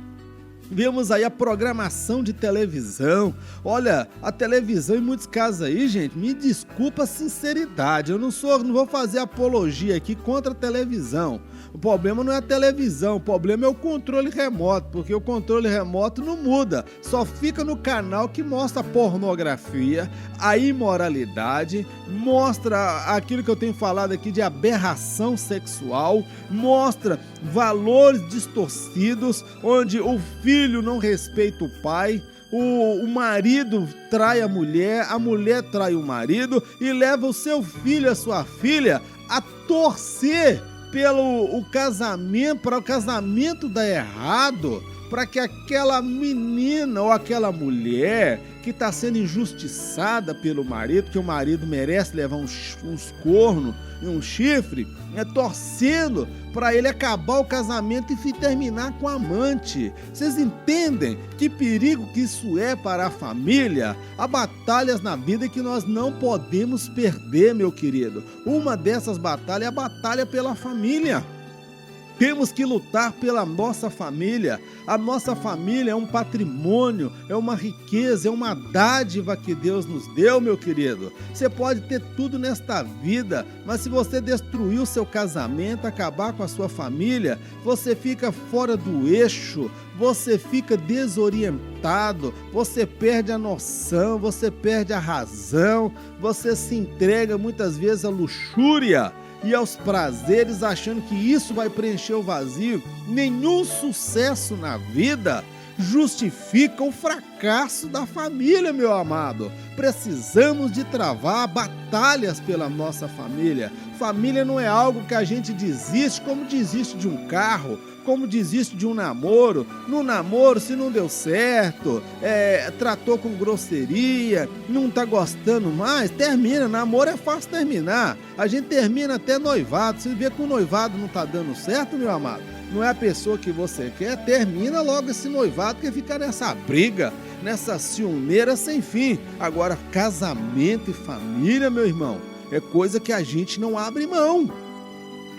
Vemos aí a programação de televisão. Olha, a televisão em muitos casos aí, gente, me desculpa a sinceridade, eu não vou fazer apologia aqui contra a televisão. O problema não é a televisão, o problema é o controle remoto, porque o controle remoto não muda, só fica no canal que mostra a pornografia, a imoralidade, mostra aquilo que eu tenho falado aqui de aberração sexual, mostra valores distorcidos, onde o filho não respeita o pai, o marido trai a mulher trai o marido e leva o seu filho, a sua filha, a torcer pelo casamento, para o casamento dar errado, para que aquela menina ou aquela mulher que está sendo injustiçada pelo marido, que o marido merece levar uns cornos e um chifre, torcendo para ele acabar o casamento e terminar com a amante. Vocês entendem que perigo que isso é para a família? Há batalhas na vida que nós não podemos perder, meu querido. Uma dessas batalhas é a batalha pela família. Temos que lutar pela nossa família. A nossa família é um patrimônio, é uma riqueza, é uma dádiva que Deus nos deu, meu querido. Você pode ter tudo nesta vida, mas se você destruir o seu casamento, acabar com a sua família, você fica fora do eixo, você fica desorientado, você perde a noção, você perde a razão, você se entrega muitas vezes à luxúria e aos prazeres, achando que isso vai preencher o vazio. Nenhum sucesso na vida justifica o fracasso da família, meu amado. Precisamos de travar batalhas pela nossa família. Família não é algo que a gente desiste, como desiste de um carro, como desiste de um namoro. No namoro, se não deu certo, tratou com grosseria, não tá gostando mais, termina. Namoro é fácil terminar. A gente termina até noivado. Se vê que o noivado não tá dando certo, meu amado, não é a pessoa que você quer, termina logo esse noivado, que fica nessa briga, nessa ciumeira sem fim. Agora, casamento e família, meu irmão, é coisa que a gente não abre mão.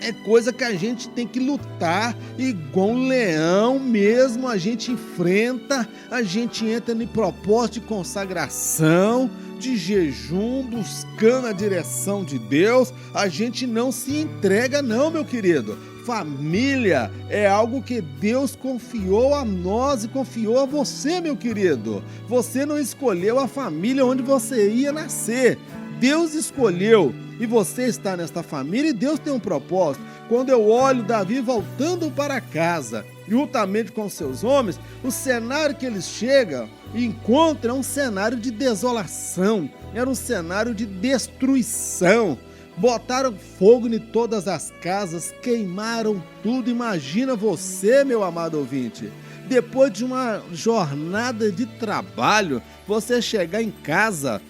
É coisa que a gente tem que lutar igual um leão mesmo, a gente enfrenta, a gente entra em propósito de consagração, de jejum, buscando a direção de Deus. A gente não se entrega não, meu querido. Família é algo que Deus confiou a nós e confiou a você, meu querido. Você não escolheu a família onde você ia nascer. Deus escolheu e você está nesta família e Deus tem um propósito. Quando eu olho Davi voltando para casa, juntamente com seus homens, o cenário que eles chegam e encontram é um cenário de desolação, era um cenário de destruição. Botaram fogo em todas as casas, queimaram tudo. Imagina você, meu amado ouvinte, depois de uma jornada de trabalho, você chegar em casa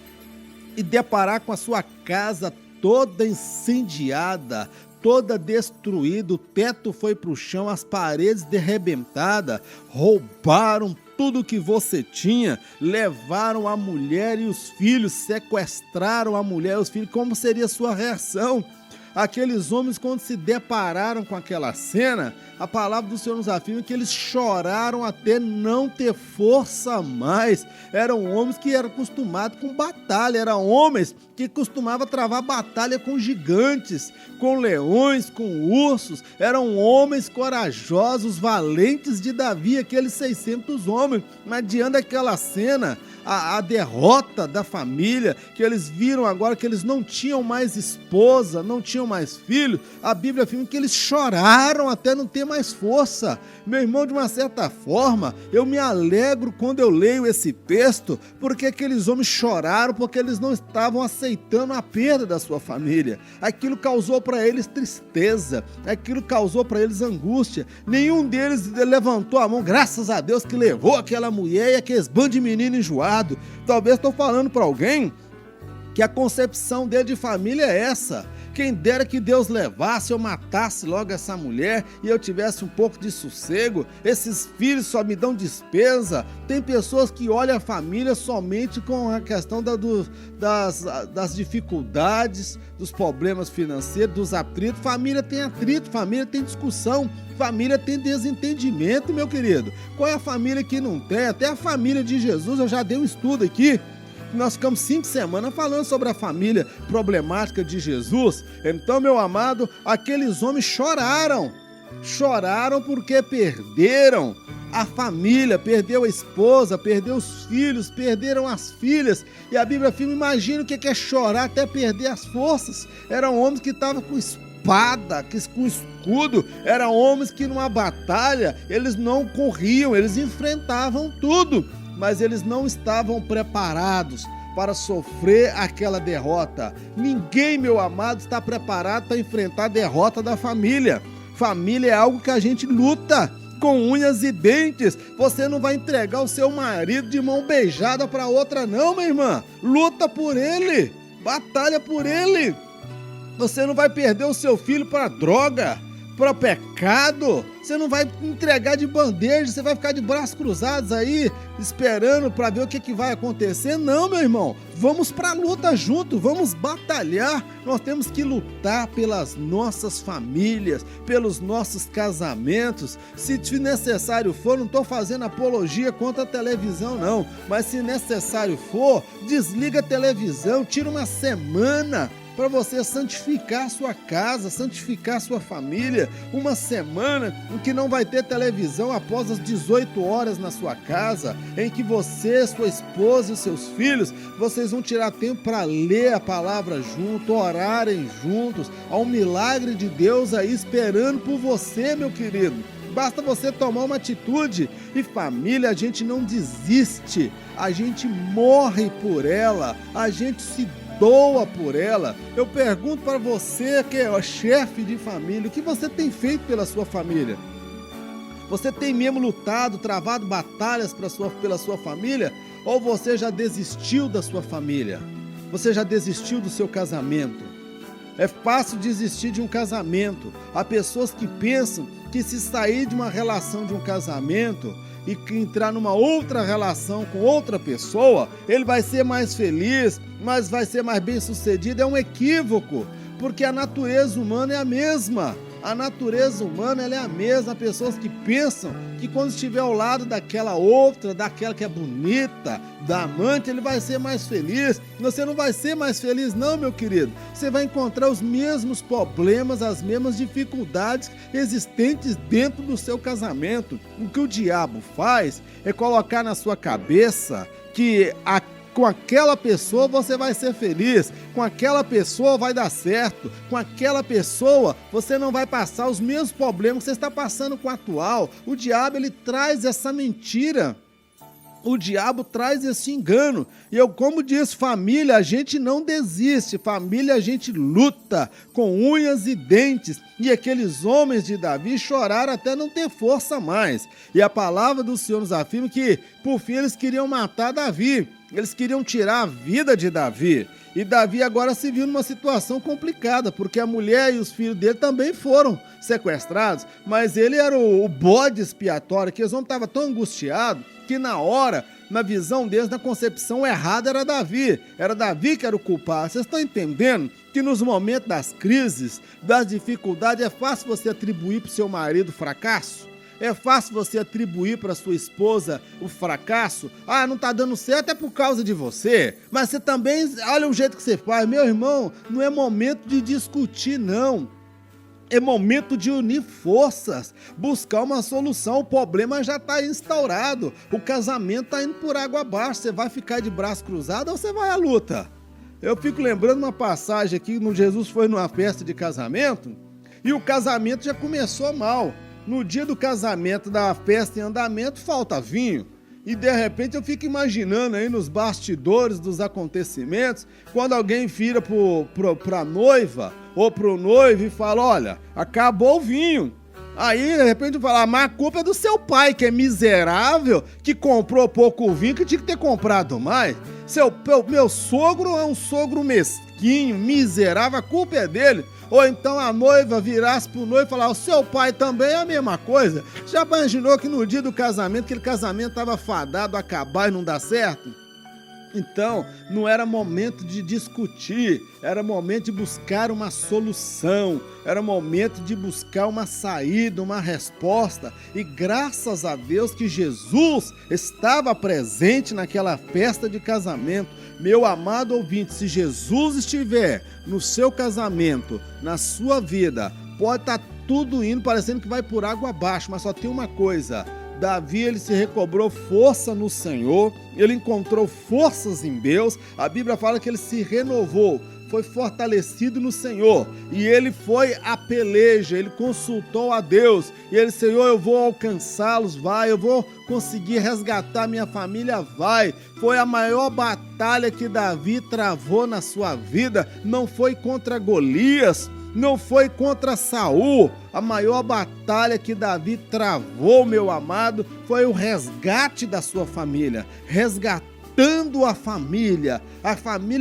e deparar com a sua casa toda incendiada, toda destruída, o teto foi para o chão, as paredes derrebentadas, roubaram tudo que você tinha, levaram a mulher e os filhos, sequestraram a mulher e os filhos. Como seria a sua reação? Aqueles homens, quando se depararam com aquela cena, a palavra do Senhor nos afirma que eles choraram até não ter força mais. Eram homens que eram acostumados com batalha, eram homens que costumavam travar batalha com gigantes, com leões, com ursos. Eram homens corajosos, valentes de Davi, aqueles 600 homens. Mas diante daquela cena, a derrota da família, que eles viram agora que eles não tinham mais esposa, não tinham mais filho, a Bíblia afirma que eles choraram até não ter mais força. Meu irmão, de uma certa forma, eu me alegro quando eu leio esse texto, porque aqueles homens choraram, porque eles não estavam aceitando a perda da sua família. Aquilo causou para eles tristeza, aquilo causou para eles angústia. Nenhum deles levantou a mão, graças a Deus que levou aquela mulher e aqueles bandos de menino enjoado. Talvez estou falando para alguém que a concepção dele de família é essa. Quem dera que Deus levasse, eu matasse logo essa mulher e eu tivesse um pouco de sossego. Esses filhos só me dão despesa. Tem pessoas que olham a família somente com a questão das dificuldades, dos problemas financeiros, dos atritos. Família tem atrito, família tem discussão, família tem desentendimento, meu querido. Qual é a família que não tem? Até a família de Jesus, eu já dei um estudo aqui. Nós ficamos 5 semanas falando sobre a família problemática de Jesus. Então, meu amado, aqueles homens choraram porque perderam a família, perdeu a esposa, perdeu os filhos, perderam as filhas. E a Bíblia afirma, imagina o que é chorar até perder as forças. Eram homens que estavam com espada, com escudo, eram homens que numa batalha eles não corriam, eles enfrentavam tudo, mas eles não estavam preparados para sofrer aquela derrota. Ninguém, meu amado, está preparado para enfrentar a derrota da família. Família é algo que a gente luta com unhas e dentes. Você não vai entregar o seu marido de mão beijada para outra não, minha irmã. Luta por ele, batalha por ele. Você não vai perder o seu filho para droga, para pecado. Você não vai entregar de bandeja, você vai ficar de braços cruzados aí, esperando para ver o que vai acontecer. Não, meu irmão, vamos para a luta junto, vamos batalhar. Nós temos que lutar pelas nossas famílias, pelos nossos casamentos. Se necessário for, não estou fazendo apologia contra a televisão não, mas se necessário for, desliga a televisão, tira uma semana para você santificar a sua casa, santificar a sua família. Uma semana em que não vai ter televisão após as 18 horas na sua casa, em que você, sua esposa e seus filhos, vocês vão tirar tempo para ler a palavra junto, orarem juntos. Há um milagre de Deus aí esperando por você, meu querido. Basta você tomar uma atitude. E família, a gente não desiste, a gente morre por ela, a gente se doa por ela. Eu pergunto para você que é o chefe de família, o que você tem feito pela sua família? Você tem mesmo lutado, travado batalhas pela sua família? Ou você já desistiu da sua família? Você já desistiu do seu casamento? É fácil desistir de um casamento. Há pessoas que pensam que se sair de uma relação de um casamento e que entrar numa outra relação com outra pessoa, ele vai ser mais feliz, mas vai ser mais bem sucedido. É um equívoco, porque a natureza humana é a mesma. A natureza humana ela é a mesma. Há pessoas que pensam que quando estiver ao lado daquela outra, daquela que é bonita, da amante, ele vai ser mais feliz. Você não vai ser mais feliz não, meu querido. Você vai encontrar os mesmos problemas, as mesmas dificuldades existentes dentro do seu casamento. O que o diabo faz é colocar na sua cabeça que com aquela pessoa você vai ser feliz, com aquela pessoa vai dar certo, com aquela pessoa você não vai passar os mesmos problemas que você está passando com o atual. O diabo ele traz essa mentira, o diabo traz esse engano. E eu, como disse, família a gente não desiste, família a gente luta com unhas e dentes. E aqueles homens de Davi choraram até não ter força mais. E a palavra do Senhor nos afirma que por fim eles queriam matar Davi. Eles queriam tirar a vida de Davi. E Davi agora se viu numa situação complicada, porque a mulher e os filhos dele também foram sequestrados, mas ele era o bode expiatório, que eles estavam tão angustiados que na hora Na visão deles, na concepção errada, era Davi. Era Davi que era o culpado. Vocês estão entendendo que nos momentos das crises, das dificuldades, é fácil você atribuir para o seu marido fracasso? É fácil você atribuir para sua esposa o fracasso? Ah, não tá dando certo, é por causa de você. Mas você também, olha o jeito que você faz. Meu irmão, não é momento de discutir, não. É momento de unir forças, buscar uma solução. O problema já está instaurado. O casamento está indo por água abaixo. Você vai ficar de braço cruzado ou você vai à luta? Eu fico lembrando uma passagem aqui, no Jesus foi numa festa de casamento e o casamento já começou mal. No dia do casamento, da festa em andamento, falta vinho. E de repente eu fico imaginando aí nos bastidores dos acontecimentos, quando alguém vira pra noiva ou pro noivo e fala, olha, acabou o vinho. Aí de repente eu falo, mas a culpa é do seu pai, que é miserável, que comprou pouco vinho, que tinha que ter comprado mais. Meu sogro é um sogro mesquinho, miserável, a culpa é dele. Ou então a noiva virasse pro noivo e falar, o seu pai também é a mesma coisa. Já imaginou que no dia do casamento, aquele casamento estava fadado a acabar e não dar certo? Então, não era momento de discutir, era momento de buscar uma solução, era momento de buscar uma saída, uma resposta. E graças a Deus que Jesus estava presente naquela festa de casamento. Meu amado ouvinte, se Jesus estiver no seu casamento, na sua vida, pode estar tudo indo parecendo que vai por água abaixo, mas só tem uma coisa. Davi, ele se recobrou força no Senhor, ele encontrou forças em Deus. A Bíblia fala que ele se renovou, foi fortalecido no Senhor. E ele foi à peleja, ele consultou a Deus. E ele, Senhor, eu vou alcançá-los, vai, eu vou conseguir resgatar minha família, vai. Foi a maior batalha que Davi travou na sua vida, não foi contra Golias, não foi contra Saul. A maior batalha que Davi travou, meu amado, foi o resgate da sua família, resgatando a família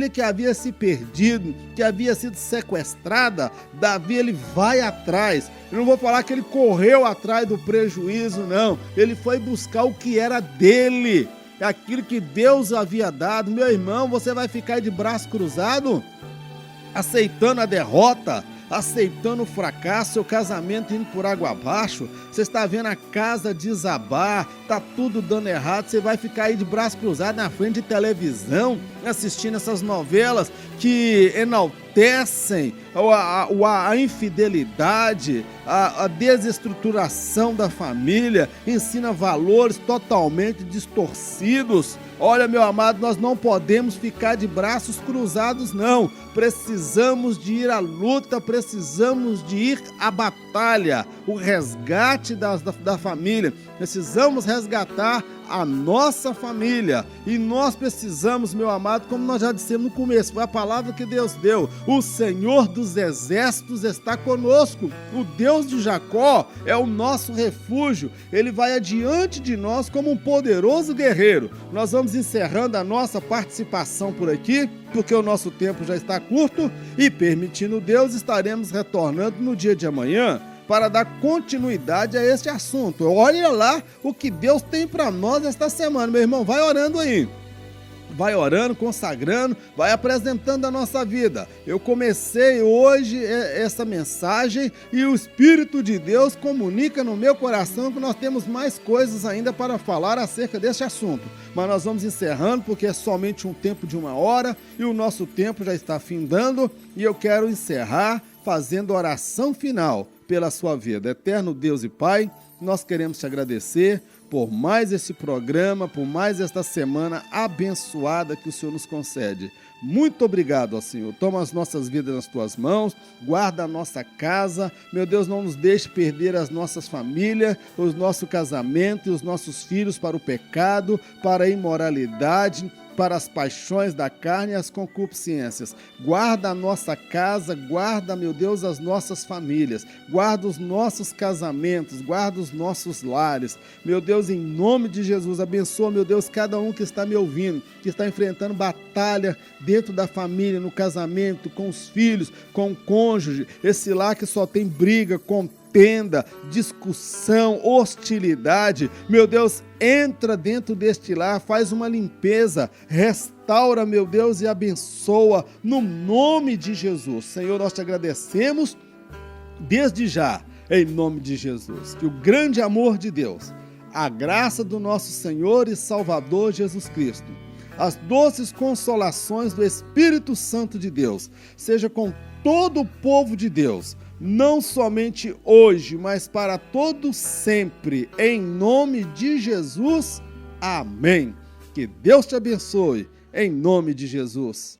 que havia se perdido, que havia sido sequestrada. Davi, ele vai atrás. Eu não vou falar que ele correu atrás do prejuízo, não. Ele foi buscar o que era dele, aquilo que Deus havia dado. Meu irmão, você vai ficar de braço cruzado, aceitando a derrota, aceitando o fracasso, seu casamento indo por água abaixo? Você está vendo a casa desabar, tá tudo dando errado, você vai ficar aí de braço cruzado na frente de televisão, assistindo essas novelas que enaltecem a infidelidade, a desestruturação da família, ensina valores totalmente distorcidos. Olha, meu amado, nós não podemos ficar de braços cruzados, não. Precisamos de ir à luta, precisamos de ir à batalha, o resgate da família. Precisamos resgatar a nossa família. E nós precisamos, meu amado, como nós já dissemos no começo, foi a palavra que Deus deu. O Senhor dos Exércitos está conosco. O Deus de Jacó é o nosso refúgio. Ele vai adiante de nós como um poderoso guerreiro. Nós vamos encerrando a nossa participação por aqui, porque o nosso tempo já está curto e, permitindo Deus, estaremos retornando no dia de amanhã para dar continuidade a este assunto. Olha lá o que Deus tem para nós esta semana, meu irmão. Vai orando aí. Vai orando, consagrando, vai apresentando a nossa vida. Eu comecei hoje essa mensagem e o Espírito de Deus comunica no meu coração que nós temos mais coisas ainda para falar acerca deste assunto. Mas nós vamos encerrando porque é somente um tempo de 1 hora e o nosso tempo já está findando e eu quero encerrar fazendo oração final pela sua vida. Eterno Deus e Pai, nós queremos te agradecer por mais esse programa, por mais esta semana abençoada que o Senhor nos concede. Muito obrigado, ó Senhor. Toma as nossas vidas nas tuas mãos, guarda a nossa casa. Meu Deus, não nos deixe perder as nossas famílias, o nosso casamento e os nossos filhos para o pecado, para a imoralidade, para as paixões da carne e as concupiscências. Guarda a nossa casa, guarda, meu Deus, as nossas famílias, guarda os nossos casamentos, guarda os nossos lares. Meu Deus, em nome de Jesus, abençoa, meu Deus, cada um que está me ouvindo, que está enfrentando batalha dentro da família, no casamento, com os filhos, com o cônjuge, esse lar que só tem briga, contenda, contenda, discussão, hostilidade. Meu Deus, entra dentro deste lar, faz uma limpeza, restaura, meu Deus, e abençoa no nome de Jesus. Senhor, nós te agradecemos desde já, em nome de Jesus. Que o grande amor de Deus, a graça do nosso Senhor e Salvador Jesus Cristo, as doces consolações do Espírito Santo de Deus, seja com todo o povo de Deus, não somente hoje, mas para todo sempre, em nome de Jesus. Amém. Que Deus te abençoe, em nome de Jesus.